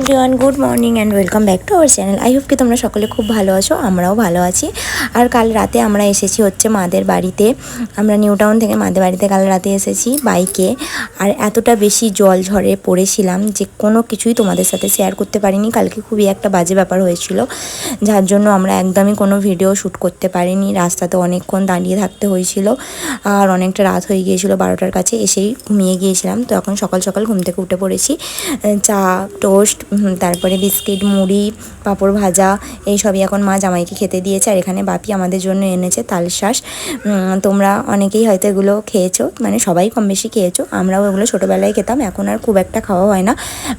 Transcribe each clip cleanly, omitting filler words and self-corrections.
Everyone, good morning and welcome back to our channel. I hope কি তোমরা সকলে খুব ভালো আছো, আমরাও ভালো আছি। আর কাল রাতে আমরা এসেছি হচ্ছে মাদের বাড়িতে। আমরা নিউ টাউন থেকে মাদের বাড়িতে কাল রাতে এসেছি বাইকে। আর এতটা বেশি জল ঝড়ে পড়েছিলাম যে কোনো কিছুই তোমাদের সাথে শেয়ার করতে পারিনি। কালকে খুবই একটা বাজে ব্যাপার হয়েছিল, যার জন্য আমরা একদমই কোনো ভিডিও শ্যুট করতে পারিনি। রাস্তাতে অনেকক্ষণ দাঁড়িয়ে থাকতে হয়েছিল আর অনেকটা রাত হয়ে গিয়েছিলো, 12টার কাছে এসেই ঘুমিয়ে গিয়েছিলাম। তো এখন সকাল সকাল ঘুম থেকে উঠে পড়েছি। চা, টোস্ট, তারপরে বিস্কিট, মুড়ি, পাঁপড় ভাজা এইসবই এখন মা জামাইকে খেতে দিয়েছে। আর এখানে বাপি আমাদের জন্য এনেছে তালশাঁস। তোমরা অনেকেই হয়তো এগুলো খেয়েছো, মানে সবাই কম বেশি খেয়েছো। আমরাও এগুলো ছোটোবেলায় খেতাম, এখন আর খুব একটা খাওয়া হয় না,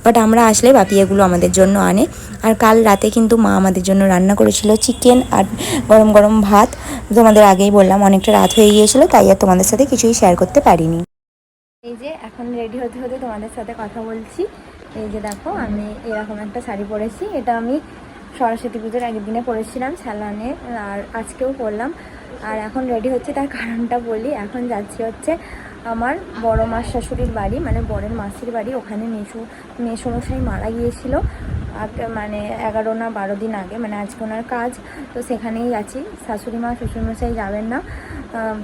বাট আমরা আসলে বাপি এগুলো আমাদের জন্য আনে। আর কাল রাতে কিন্তু মা আমাদের জন্য রান্না করেছিল চিকেন আর গরম গরম ভাত। তোমাদের আগেই বললাম অনেকটা রাত হয়ে গিয়েছিলো, তাই আর তোমাদের সাথে কিছুই শেয়ার করতে পারিনি। এই যে এখন রেডি হতে হতে তোমাদের সাথে কথা বলছি। এই যে দেখো, আমি এরকম একটা শাড়ি পরেছি। এটা আমি সরস্বতী পুজোর আগের দিনে পরেছিলাম স্যালনে, আর আজকেও পরলাম। আর এখন রেডি হচ্ছে, তার কারণটা বলি। এখন যাচ্ছি হচ্ছে আমার বড় মার শাশুড়ির বাড়ি, মানে বরের মাসির বাড়ি। ওখানে মেসোমশাই মারা গিয়েছিল মানে 11 না 12 দিন আগে, মানে আজকে ওনার কাজ। তো সেখানেই যাচ্ছি। শাশুড়ি মা শ্বশুরমশাই যাবেন না,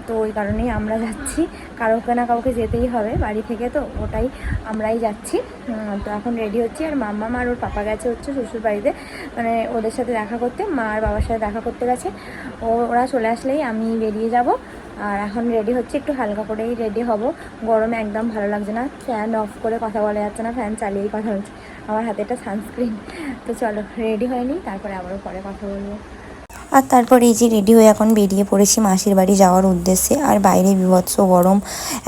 তো ওই কারণেই আমরা যাচ্ছি। কাউকে না কাউকে যেতেই হবে বাড়ি থেকে, তো ওটাই আমরাই যাচ্ছি। তো এখন রেডি হচ্ছি। আর মাম্মা আর ওর পাপা গেছে হচ্ছে শ্বশুর বাড়িতে, মানে ওদের সাথে দেখা করতে। মা আর বাবার সাথে দেখা করতে গেছে। ওরা চলে আসলেই আমি বেরিয়ে যাব। আর এখন রেডি হচ্ছে, একটু হালকা করেই রেডি হব। গরমে একদম ভালো লাগছে না, ফ্যান অফ করে কথা বলা যাচ্ছে না, ফ্যান চালিয়েই কথা হচ্ছে। আমার হাতে একটা সানস্ক্রিন। তো চলো রেডি হয়নি, তারপরে আবারও পরে কথা বলবো। আর তারপরে এই যে রেডি হয়ে এখন বেরিয়ে পড়েছি মাসির বাড়ি যাওয়ার উদ্দেশ্যে। আর বাইরে বীভৎস গরম,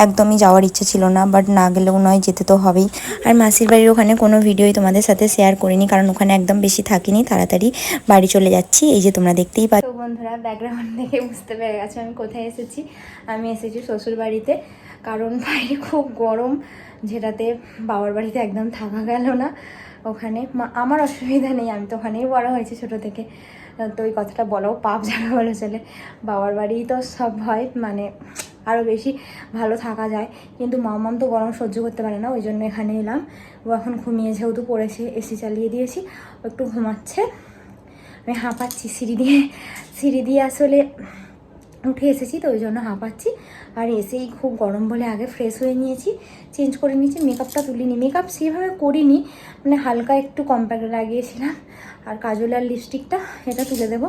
একদমই যাওয়ার ইচ্ছে ছিল না, বাট না গেলেও নয়, যেতে তো হবেই। আর মাসির বাড়ির ওখানে কোনো ভিডিওই তোমাদের সাথে শেয়ার করিনি, কারণ ওখানে একদম বেশি থাকিনি, তাড়াতাড়ি বাড়ি চলে যাচ্ছি। এই যে তোমরা দেখতেই পাচ্ছ। তো বন্ধুরা, ব্যাকগ্রাউন্ড দেখে বুঝতে পেরে গেছো আমি কোথায় এসেছি। আমি এসেছি শ্বশুর বাড়িতে, কারণ বাইরে খুব গরম, যেটাতে বাবার বাড়িতে একদম থাকা গেল না। ওখানে আমার অসুবিধা নেই, আমি তো ওখানেই বড় হয়েছি ছোটো থেকে। তো ওই কথাটা বলাও পাপ যাবে বলে চলে। বাবার বাড়িই তো সব হয়, মানে আরও বেশি ভালো থাকা যায়। কিন্তু মামাম তো গরম সহ্য করতে পারে না, ওই জন্য এখানে এলাম। ও এখন ঘুমিয়ে, যেহেতু পড়েছে, এসি চালিয়ে দিয়েছি, ও একটু ঘুমাচ্ছে। আমি হাঁপাচ্ছি সিঁড়ি দিয়ে আসলে উঠে এসেছি, তো ওই জন্য হাঁপাচ্ছি। আর এসেই খুব গরম বলে আগে ফ্রেশ হয়ে নিয়েছি, চেঞ্জ করে নিয়েছি। মেকআপটা তুলিনি, মেকআপ সেভাবে করিনি, মানে হালকা একটু কম্প্যাক্ট লাগিয়েছিলাম। আর কাজল আর লিপস্টিকটা এটা তুলে দেবো।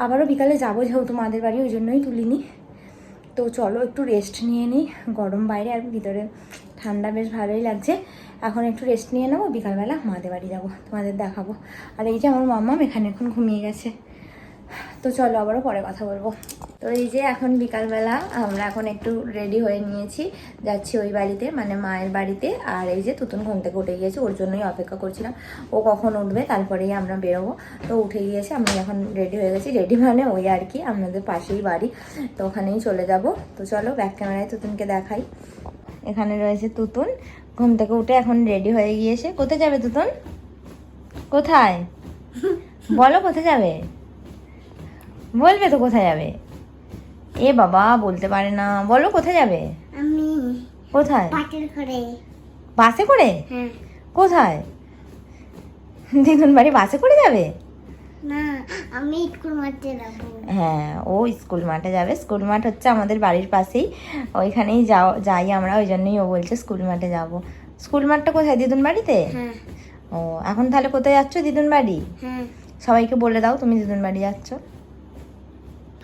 আবারও বিকালে যাবো যেহেতু মাদের বাড়ি, ওই জন্যই তুলিনি। তো চলো একটু রেস্ট নিয়ে নিই, গরম বাইরে আর ভিতরে ঠান্ডা, বেশ ভালোই লাগছে। এখন একটু রেস্ট নিয়ে নেবো, বিকালবেলা মাদের বাড়ি যাবো, তোমাদের দেখাবো। আর এই যে আমার মাম্মাম এখানে এখন ঘুমিয়ে গেছে। তো চলো আবারও পরে কথা বলবো। তো এই যে এখন বিকালবেলা আমরা এখন একটু রেডি হয়ে নিয়েছি, যাচ্ছি ওই বাড়িতে, মানে মায়ের বাড়িতে। আর এই যে তুতুন ঘুম থেকে উঠে গিয়েছে, ওর জন্যই অপেক্ষা করছিলাম, ও কখন উঠবে তারপরেই আমরা বেরোবো। তো উঠে গিয়েছে, আমি এখন রেডি হয়ে গেছি। রেডি মানে ওই আর কি, আমাদের পাশেই বাড়ি, তো ওখানেই চলে যাব। তো চলো ব্যাক ক্যামেরায় তুতুনকে দেখাই। এখানে রয়েছে তুতুন, ঘুম থেকে উঠে এখন রেডি হয়ে গিয়েছে। কোথায় যাবে তুতুন? কোথায় বলো, কোথায় যাবে? বলবে তো কোথায় যাবে। এ বাবা, বলতে পারে না, বলো কোথায় যাবে? আমি কোথায়? বাসে করে। বাসে করে? হ্যাঁ। কোথায়? দিদুন বাড়ি বাসে করে যাবে? না, আমি স্কুল মাঠে যাব। হ্যাঁ, ও স্কুল মাঠে যাবে। স্কুল মাঠ হচ্ছে আমাদের বাড়ির পাশেই, ওইখানেই যাই আমরা, ওই জন্যই ও বলছে স্কুল মাঠে যাব। স্কুল মাঠটা কোথায়? দিদুন বাড়িতে? হ্যাঁ। ও, এখন তাহলে কোথায় যাচ্ছ? দিদুন বাড়ি? হ্যাঁ। সবাইকে বলে দাও তুমি দিদুন বাড়ি যাচ্ছ।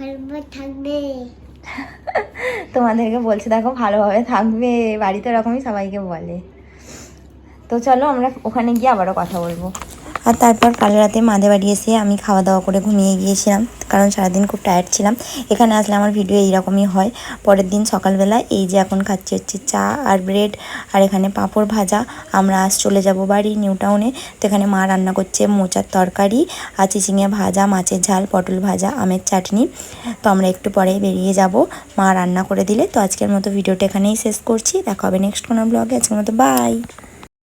ভালোভাবে থাকবে। তোমাদেরকে বলছে দেখো, ভালোভাবে থাকবে, বাড়িতে এরকমই সবাইকে বলে। তো চলো আমরা ওখানে গিয়ে আবারও কথা বলবো। আর তারপর কাল রাতে মাদের বাড়ি এসে আমি খাওয়া দাওয়া করে ঘুমিয়ে গিয়েছিলাম, কারণ সারাদিন খুব টায়ার্ড ছিলাম। এখানে আসলে আমার ভিডিও এইরকমই হয়। পরের দিন সকালবেলা এই যে এখন খাচ্ছি হচ্ছে চা আর ব্রেড, আর এখানে পাঁপড় ভাজা। আমরা আজ চলে যাব বাড়ি নিউ টাউনে। তো এখানে মা রান্না করছে মোচার তরকারি আর চিচিঙে ভাজা, মাছের ঝাল, পটল ভাজা, আমের চাটনি। তো আমরা একটু পরেই বেরিয়ে যাব, মা রান্না করে দিলে। তো আজকের মতো ভিডিওটা এখানেই শেষ করছি, দেখা হবে নেক্সট কোনো ব্লগে। আজকের মতো বাই।